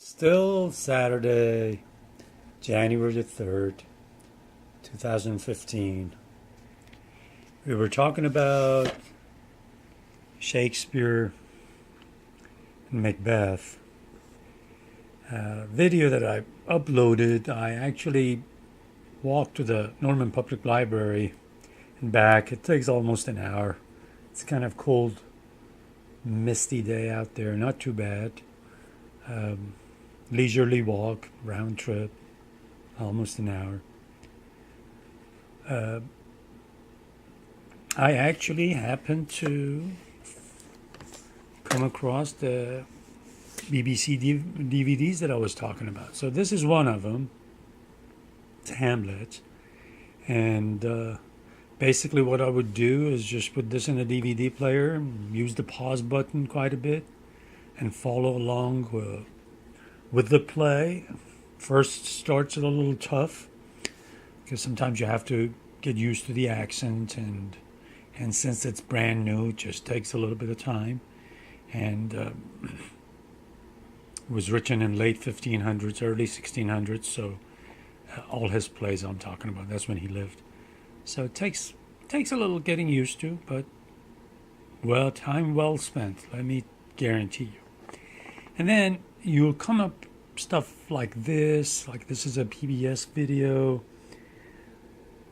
Still Saturday, January the 3rd, 2015. We were talking about Shakespeare and Macbeth. Video that I uploaded, I actually walked to the Norman Public Library and back. It takes almost an hour. It's kind of cold, misty day out there, not too bad. Leisurely walk, round trip, almost an hour. I actually happened to come across the BBC DVDs that I was talking about. So this is one of them. It's Hamlet. And basically what I would do is just put this in a DVD player, use the pause button quite a bit, and follow along with the play. First starts a little tough because sometimes you have to get used to the accent, and since it's brand new, it just takes a little bit of time. And it was written in late 1500s, early 1600s, so all his plays I'm talking about, that's when he lived. So it takes a little getting used to, but well, time well spent, let me guarantee you. And then you'll come up stuff like this is a PBS video.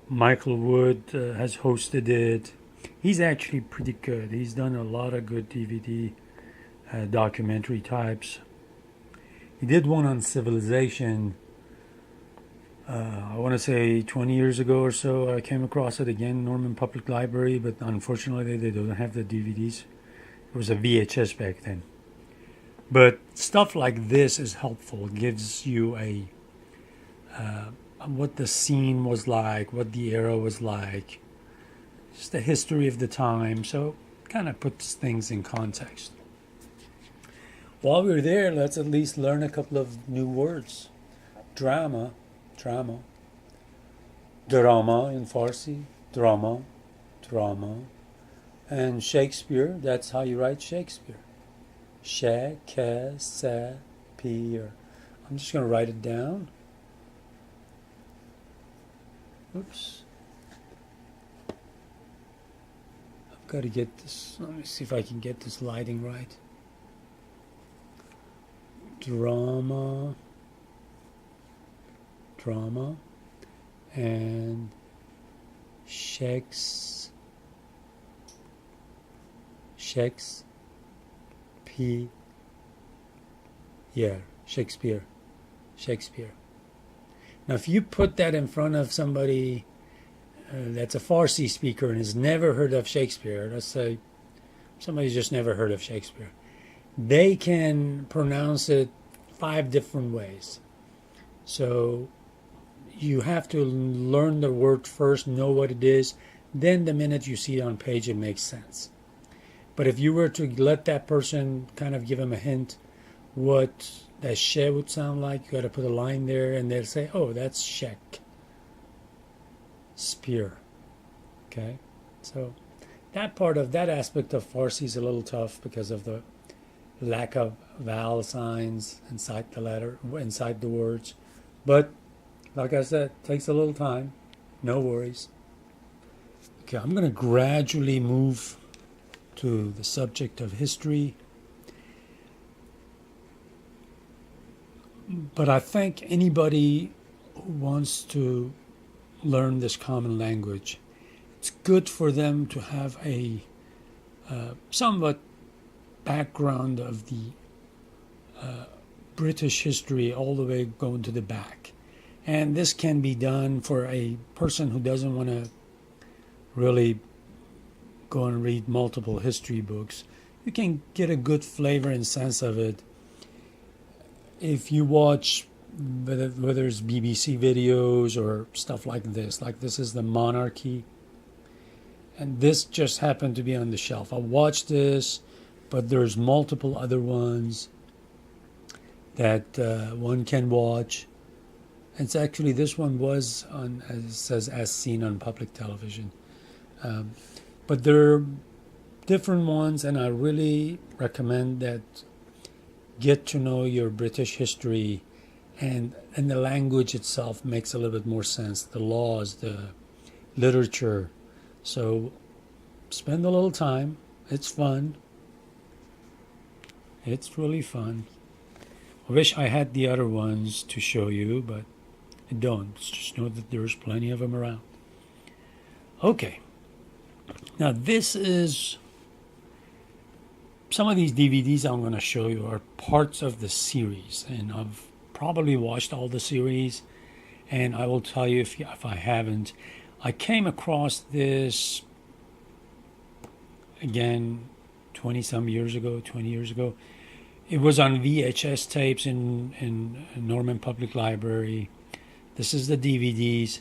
Michael Wood has hosted it. He's actually pretty good. He's done a lot of good DVD documentary types. He did one on civilization, I want to say 20 years ago or so. I came across it again, Norman Public Library, but unfortunately they don't have the DVDs. It was a VHS back then. But stuff like this is helpful. It gives you a what the scene was like, what the era was like, just the history of the time. So kind of puts things in context. While we're there, let's at least learn a couple of new words. Drama in Farsi, drama. And Shakespeare, that's how you write Shakespeare. Shakespeare. I'm just going to write it down. Oops. I've got to get this. Let me see if I can get this lighting right. Drama, and Shakespeare. Now, if you put that in front of somebody that's a Farsi speaker and has never heard of Shakespeare, let's say somebody's just never heard of Shakespeare, they can pronounce it 5 different ways. So you have to learn the word first, know what it is, then the minute you see it on page, it makes sense. But if you were to let that person kind of give them a hint what that she would sound like, you got to put a line there, and they'll say, oh, that's Shek. Spear. Okay? So that aspect of Farsi is a little tough because of the lack of vowel signs inside the words. But like I said, it takes a little time. No worries. Okay, I'm going to gradually move to the subject of history. But I think anybody who wants to learn this common language, it's good for them to have a somewhat background of the British history all the way going to the back. And this can be done for a person who doesn't want to really go and read multiple history books. You can get a good flavor and sense of it if you watch whether it's BBC videos or stuff like this. Like this is the monarchy. And this just happened to be on the shelf. I watched this, but there's multiple other ones that one can watch. It's actually, this one was on, as it says, as seen on public television. But there are different ones, and I really recommend that get to know your British history, and the language itself makes a little bit more sense. The laws, the literature. So spend a little time. It's fun. It's really fun. I wish I had the other ones to show you, but I don't. Just know that there's plenty of them around. Okay. Now this is some of these DVDs I'm going to show you are parts of the series, and I've probably watched all the series, and I will tell you if I haven't. I came across this again 20 years ago. It was on VHS tapes in Norman Public Library. This is the DVDs.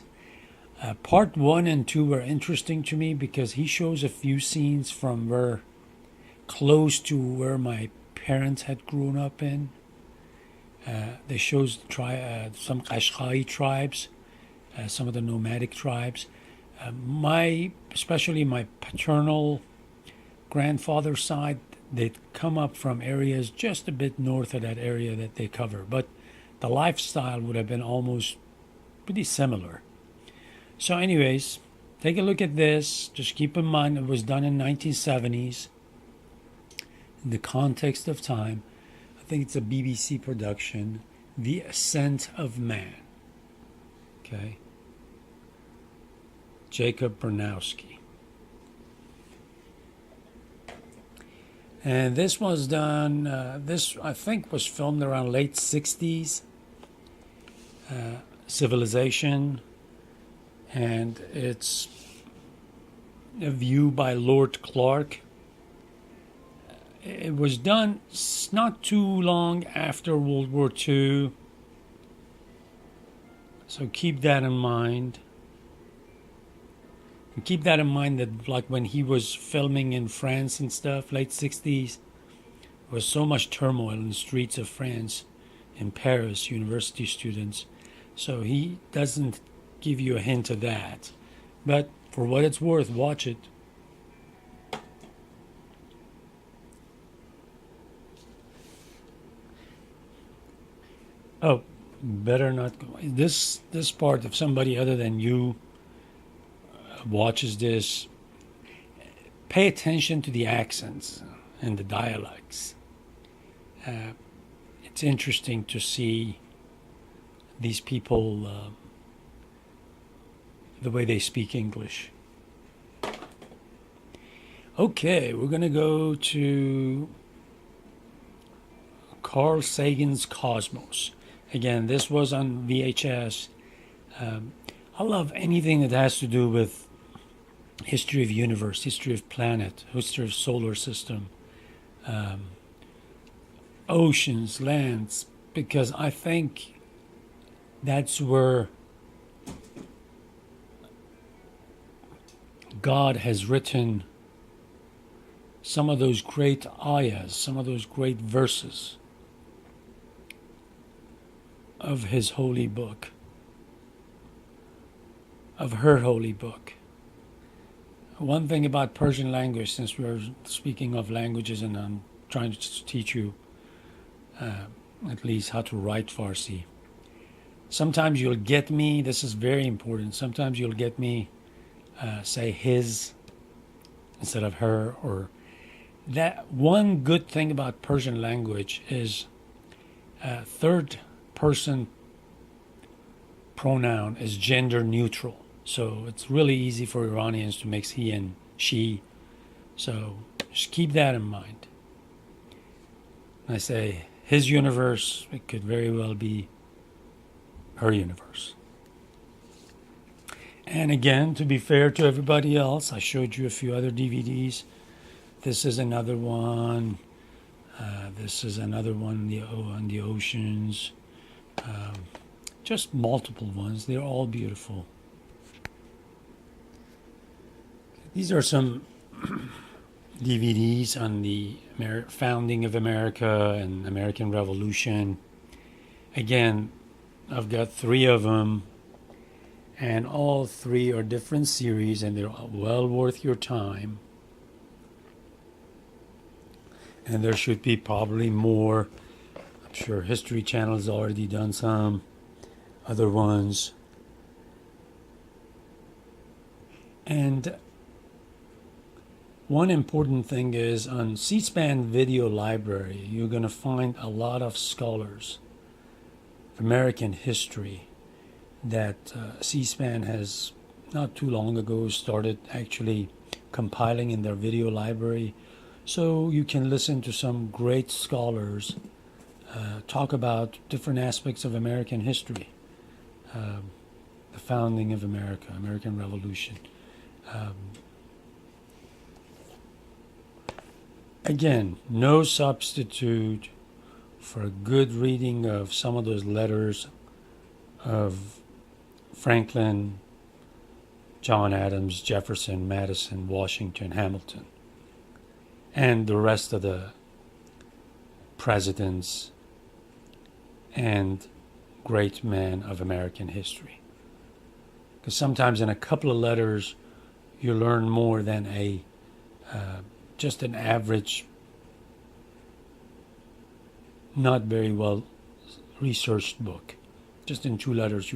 Part 1 and 2 were interesting to me because he shows a few scenes from close to where my parents had grown up in. They shows some Qashqai tribes, some of the nomadic tribes. Especially my paternal grandfather's side, they'd come up from areas just a bit north of that area that they cover, but the lifestyle would have been almost pretty similar. So anyways, take a look at this. Just keep in mind it was done in 1970s. In the context of time, I think it's a BBC production, The Ascent of Man. Okay. Jacob Bernowski. And this was done, this I think was filmed around late 60s. Civilization. And it's a view by Lord Clark. It was done not too long after World War II. So keep that in mind. And keep that in mind that like when he was filming in France and stuff, late 60s, there was so much turmoil in the streets of France, in Paris, university students. So he doesn't give you a hint of that. But for what it's worth, watch it. Oh, better not go. This part, if somebody other than you watches this, pay attention to the accents and the dialects. It's interesting to see these people, the way they speak English. Okay, we're going to go to Carl Sagan's Cosmos. Again, this was on VHS. I love anything that has to do with history of universe, history of planet, history of solar system, oceans, lands, because I think that's where God has written some of those great ayahs, some of those great verses of his holy book, of her holy book. One thing about Persian language, since we're speaking of languages and I'm trying to teach you at least how to write Farsi, sometimes you'll get me, this is very important, sometimes you'll get me say his instead of her, or that. One good thing about Persian language is third person pronoun is gender neutral. So it's really easy for Iranians to mix he and she. So just keep that in mind. When I say his universe, it could very well be her universe. And again, to be fair to everybody else, I showed you a few other DVDs. This is another one. This is another one on the oceans. Just multiple ones. They're all beautiful. These are some DVDs on the founding of America and American Revolution. Again, I've got 3 of them, and all 3 are different series, and they're well worth your time. And there should be probably more sure History Channel has already done some, other ones. And one important thing is on C-SPAN Video Library, you're going to find a lot of scholars of American history that C-SPAN has not too long ago started actually compiling in their video library. So you can listen to some great scholars talk about different aspects of American history, the founding of America, American Revolution. Again, no substitute for a good reading of some of those letters of Franklin, John Adams, Jefferson, Madison, Washington, Hamilton, and the rest of the presidents and great men of American history. Because sometimes in a couple of letters, you learn more than just an average, not very well researched book. Just in 2 letters,